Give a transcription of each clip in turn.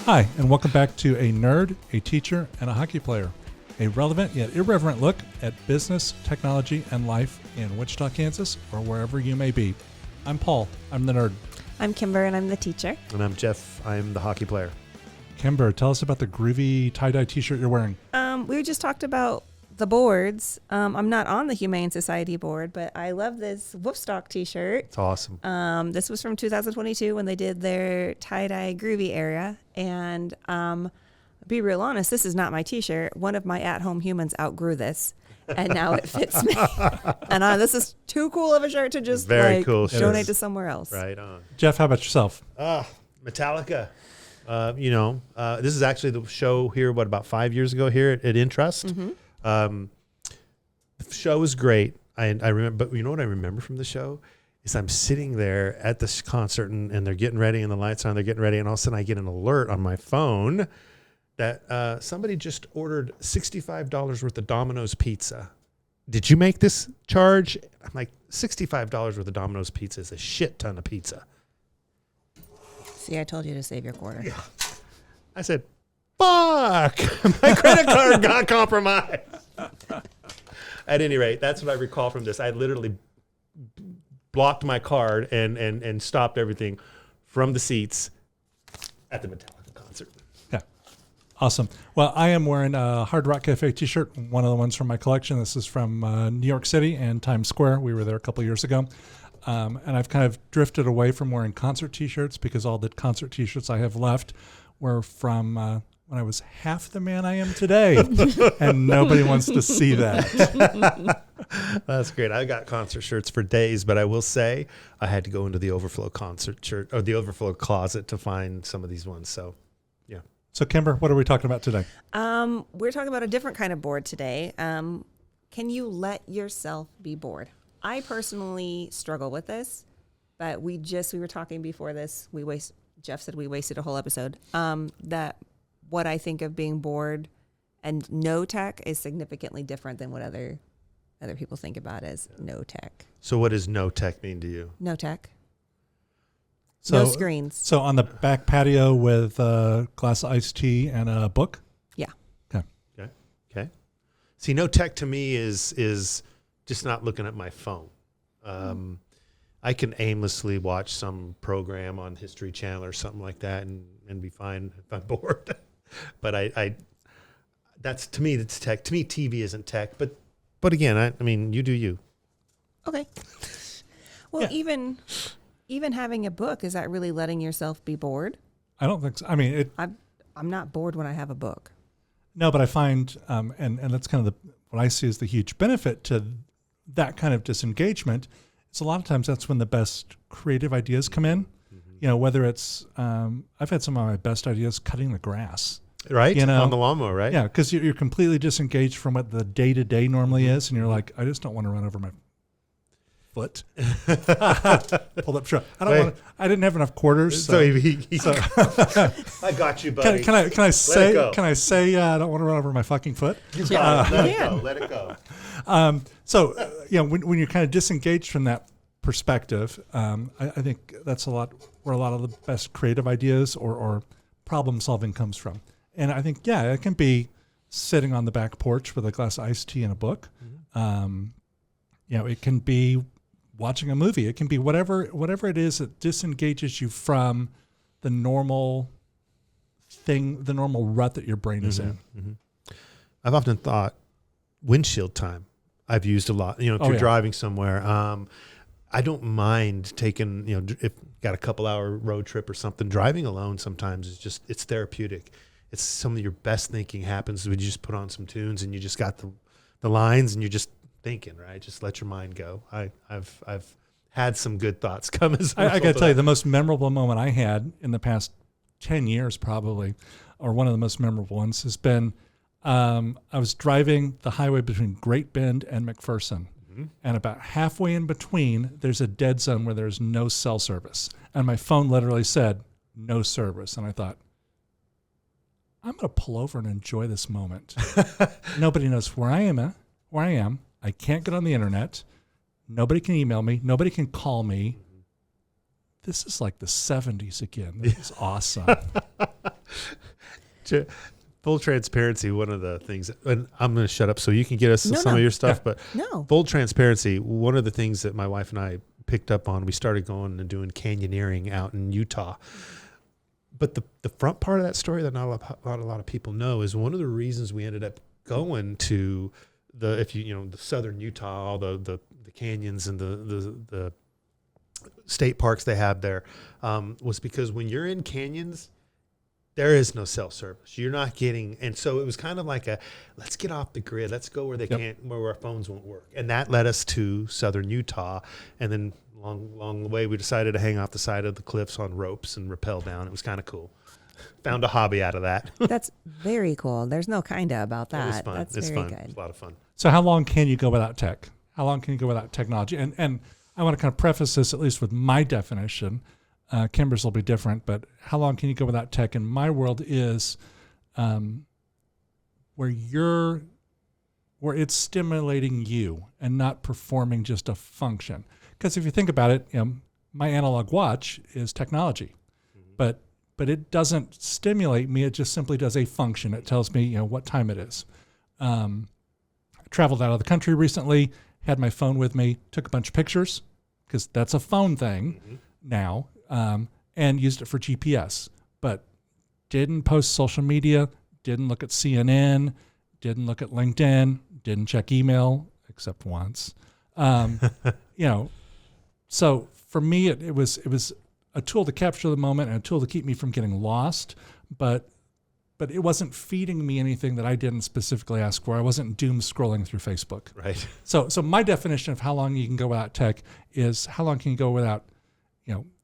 Hi, and welcome back to A Nerd, a Teacher, and a Hockey Player, a relevant yet irreverent look at business, technology, and life in Wichita, Kansas, or wherever you may be. I'm Paul. I'm the nerd. I'm Kimber, and I'm the teacher. And I'm Jeff. I'm the hockey player. Kimber, tell us about the groovy tie-dye t-shirt you're wearing. We just talked about the boards. I'm not on the Humane Society board, but I love this Woofstock t-shirt. It's awesome. This was from 2022 when they did their tie-dye groovy era. And be real honest, this is not my t-shirt. One of my at-home humans outgrew this, and now it fits me. And this is too cool of a shirt to just cool donate to somewhere else. Right on. Jeff, how about yourself? Metallica. This is actually the show here, about 5 years ago here at Intrust. Mm-hmm. The show was great. I remember, but you know what I remember from the show is I'm sitting there at this concert and they're getting ready and the lights are on, they're getting ready, and all of a sudden I get an alert on my phone that somebody just ordered $65 worth of Domino's pizza. Did you make this charge? I'm like, $65 worth of Domino's pizza is a shit ton of pizza. See, I told you to save your quarter. Yeah. I said, fuck, my credit card got compromised. At any rate, that's what I recall from this. I literally blocked my card and stopped everything from the seats at the Metallica concert. Yeah. Awesome. Well, I am wearing a Hard Rock Cafe t-shirt, one of the ones from my collection. This is from New York City and Times Square. We were there a couple years ago. And I've kind of drifted away from wearing concert t-shirts because all the concert t-shirts I have left were from when I was half the man I am today. And nobody wants to see that. That's great. I got concert shirts for days, but I will say I had to go into the overflow concert shirt or the overflow closet to find some of these ones. So, yeah. So, Kimber, what are we talking about today? We're talking about a different kind of bored today. Can you let yourself be bored? I personally struggle with this, but we were talking before this. Jeff said we wasted a whole episode. That what I think of being bored and no tech is significantly different than what other people think about as no tech. So what does no tech mean to you? No tech. So, no screens. So on the back patio with a glass of iced tea and a book? Yeah. Okay. See, no tech to me is just not looking at my phone. I can aimlessly watch some program on History Channel or something like that and be fine if I'm bored. But I that's to me, that's tech. To me, TV isn't tech. But again, I mean, you do you. Okay. Well, yeah. Even having a book, is that really letting yourself be bored? I don't think so. I mean, I'm not bored when I have a book. No, but I find, and that's kind of what I see as the huge benefit to that kind of disengagement. It's a lot of times that's when the best creative ideas come in. Mm-hmm. You know, whether it's, I've had some of my best ideas cutting the grass. Right? You know? On the lawnmower, right? Yeah, because you're completely disengaged from what the day-to-day normally is, and you're like, I just don't want to run over my foot. Pulled up short. I didn't have enough quarters. So I got you, buddy. Can I say I don't want to run over my fucking foot? You got it. Let it go. When you're kind of disengaged from that perspective, I think that's a lot where a lot of the best creative ideas or problem solving comes from. And I think, it can be sitting on the back porch with a glass of iced tea and a book. Mm-hmm. It can be watching a movie. It can be whatever it is that disengages you from the normal thing, the normal rut that your brain is in. Mm-hmm. I've often thought windshield time I've used a lot. If you're driving somewhere, I don't mind taking, if got a couple hour road trip or something, driving alone sometimes it's therapeutic. It's some of your best thinking happens when you just put on some tunes and you just got the lines and you're just thinking, right? Just let your mind go. I've had some good thoughts come as I got to tell you, the most memorable moment I had in the past 10 years probably, or one of the most memorable ones has been, I was driving the highway between Great Bend and McPherson. Mm-hmm. And about halfway in between, there's a dead zone where there's no cell service. And my phone literally said, no service. And I thought, I'm going to pull over and enjoy this moment. Nobody knows where I am. I can't get on the internet. Nobody can email me. Nobody can call me. This is like the 70s again. This is awesome. Full transparency, one of the things, and I'm going to shut up so you can get us some No. of your stuff, but No. full transparency, one of the things that my wife and I picked up on, we started going and doing canyoneering out in Utah. But the front part of that story that not a lot of people know is one of the reasons we ended up going to the southern Utah, all the canyons and the state parks they have there, was because when you're in canyons, there is no self-service. You're not getting, and so it was kind of like let's get off the grid. Let's go where where our phones won't work. And that led us to southern Utah. And then along the way, we decided to hang off the side of the cliffs on ropes and rappel down. It was kind of cool. Found a hobby out of that. That's very cool. There's no kinda about that. It was fun. That's it's very fun. good. It's a lot of fun. So how long can you go without tech? How long can you go without technology? And I want to kind of preface this, at least with my definition. Kimber's will be different, but how long can you go without tech? In my world is where it's stimulating you and not performing just a function. Because if you think about it, my analog watch is technology, but it doesn't stimulate me. It just simply does a function. It tells me what time it is. I traveled out of the country recently, had my phone with me, took a bunch of pictures because that's a phone thing now. And used it for GPS, but didn't post social media, didn't look at CNN, didn't look at LinkedIn, didn't check email except once. So for me, it was a tool to capture the moment and a tool to keep me from getting lost, but it wasn't feeding me anything that I didn't specifically ask for. I wasn't doom scrolling through Facebook. Right. So my definition of how long you can go without tech is how long can you go without,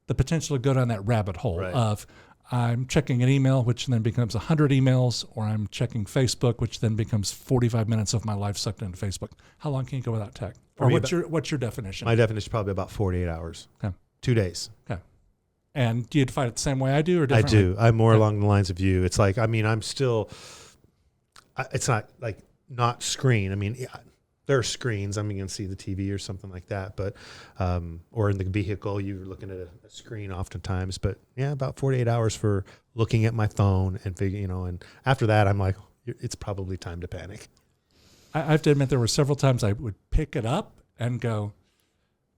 the potential to go down that rabbit hole of I'm checking an email, which then becomes 100 emails, or I'm checking Facebook, which then becomes 45 minutes of my life sucked into Facebook. How long can you go without tech? Or what's your definition? My definition is probably about 48 hours. Okay. 2 days. Okay. And do you define it the same way I do or differently? I do. I'm more along the lines of you. It's like, I'm still, it's not like not screen. There are screens. You can see the TV or something like that, but, or in the vehicle, you're looking at a screen oftentimes, but yeah, about 48 hours for looking at my phone and and after that, I'm like, it's probably time to panic. I have to admit there were several times I would pick it up and go,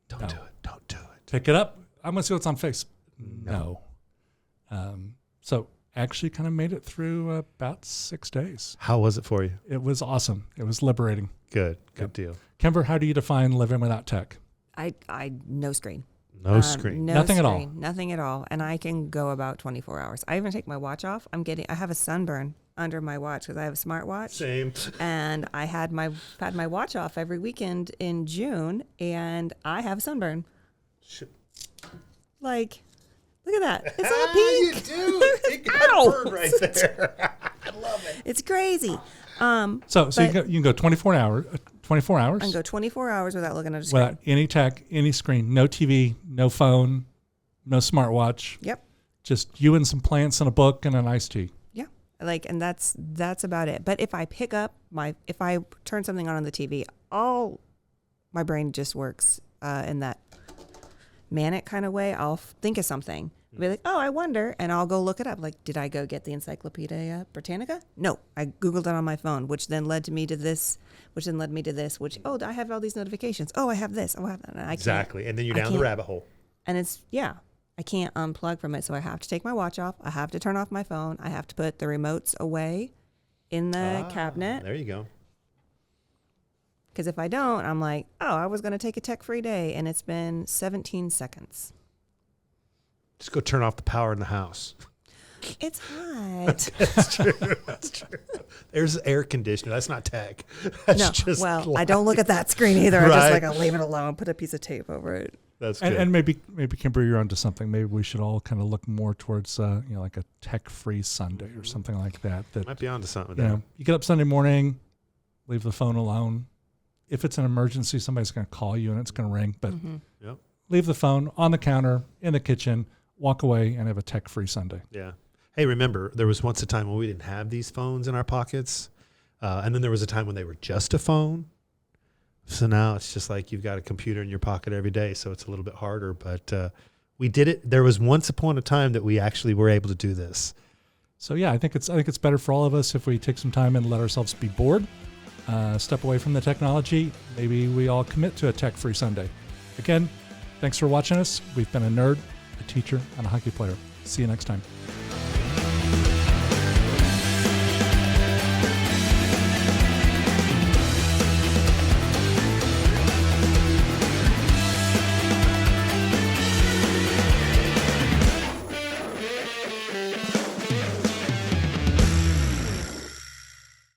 Don't do it. Pick it up. I'm going to see what's on Facebook. No. So actually kind of made it through about 6 days. How was it for you? It was awesome. It was liberating. Good deal. Kimber, how do you define living without tech? I no screen. No screen. Nothing at all. Nothing at all. And I can go about 24 hours. I even take my watch off. I have a sunburn under my watch because I have a smartwatch. Same. And I had my watch off every weekend in June, and I have a sunburn. Like, look at that. It's all pink. You do. It got burned right there. I love it. It's crazy. So you can go 24 hours. 24 hours. I can go 24 hours without looking at a screen. Without any tech, any screen, no TV, no phone, no smartwatch. Yep. Just you and some plants and a book and an iced tea. Yeah. And that's about it. But if I if I turn something on the TV, my brain just works in that manic kind of way. I'll think of something. I'll be like, oh, I wonder, and I'll go look it up. Like, did I go get the Encyclopedia Britannica? No, I Googled it on my phone, which then led me to this, which then led me to this, I have all these notifications. Oh, I have this. Oh, I have that. And Exactly. And then you're down the rabbit hole. And I can't unplug from it. So I have to take my watch off. I have to turn off my phone. I have to put the remotes away in the cabinet. There you go. Because if I don't, I'm like, oh, I was going to take a tech-free day, and it's been 17 seconds. Just go turn off the power in the house. It's hot. That's true. There's air conditioner. That's not tech. That's I don't look at that screen either. Right. I'm just I'll leave it alone. Put a piece of tape over it. That's good. And maybe Kimber, you're onto something. Maybe we should all kind of look more towards like a tech-free Sunday or something like that. That might be onto something. There. You get up Sunday morning, leave the phone alone. If it's an emergency, somebody's going to call you and it's going to ring. But leave the phone on the counter in the kitchen. Walk away and have a tech-free Sunday. Yeah. Hey, remember, there was once a time when we didn't have these phones in our pockets. And then there was a time when they were just a phone. So now it's just like you've got a computer in your pocket every day. So it's a little bit harder. But we did it. There was once upon a time that we actually were able to do this. So yeah, I think it's better for all of us if we take some time and let ourselves be bored, step away from the technology. Maybe we all commit to a tech-free Sunday. Again, thanks for watching us. We've been a nerd, a teacher, and a hockey player. See you next time.